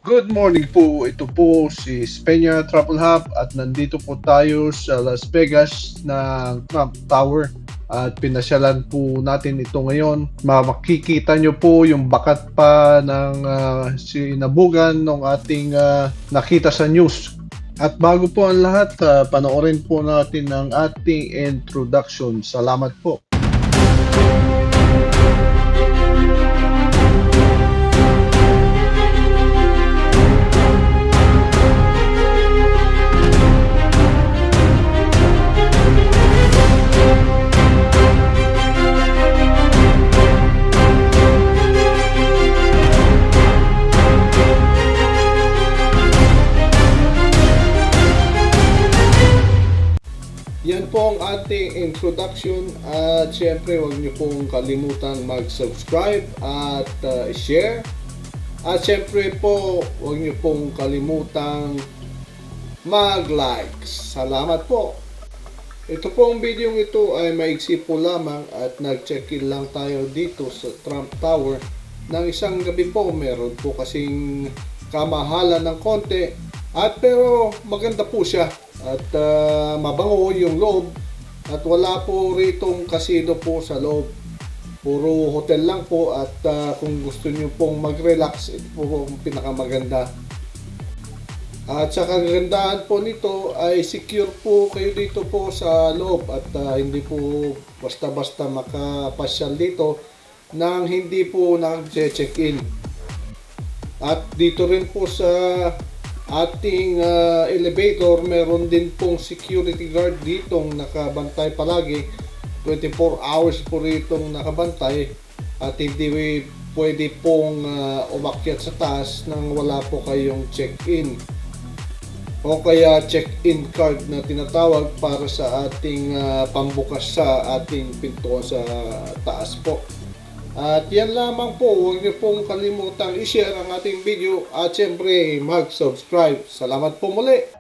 Good morning po. Ito po si Spenya Travel Hub at nandito po tayo sa Las Vegas ng Trump Tower at pinasyalan po natin ito ngayon. Makikita nyo po yung bakat pa ng sinabugan ng ating nakita sa news. At bago po ang lahat, panoorin po natin ang ating introduction. Salamat po. Yan po ang ating introduction at syempre huwag niyo pong kalimutan mag-subscribe at share at syempre po huwag niyo pong kalimutan mag-like. Salamat po. Ito pong video ito ay maiksi po lamang at nag-check-in lang tayo dito sa Trump Tower ng isang gabi po. Meron po kasing kamahalan ng konti at pero maganda po siya. At mabango yung loob at wala po ritong casino po sa loob, puro hotel lang po at kung gusto nyo pong mag-relax, ito po ang pinakamaganda. At sa kagandahan po nito ay secure po kayo dito po sa loob at hindi po basta-basta makapasyal dito nang hindi po nag-check-in. At dito rin po sa ating elevator, meron din pong security guard ditong nakabantay palagi. 24 hours po ritong nakabantay at hindi pwede pong umakyat sa taas nang wala po kayong check-in o kaya check-in card na tinatawag para sa ating pambukas sa ating pintuan sa taas po. At yan lamang po, huwag niyo pong kalimutang i-share ang ating video at syempre mag-subscribe. Salamat po muli!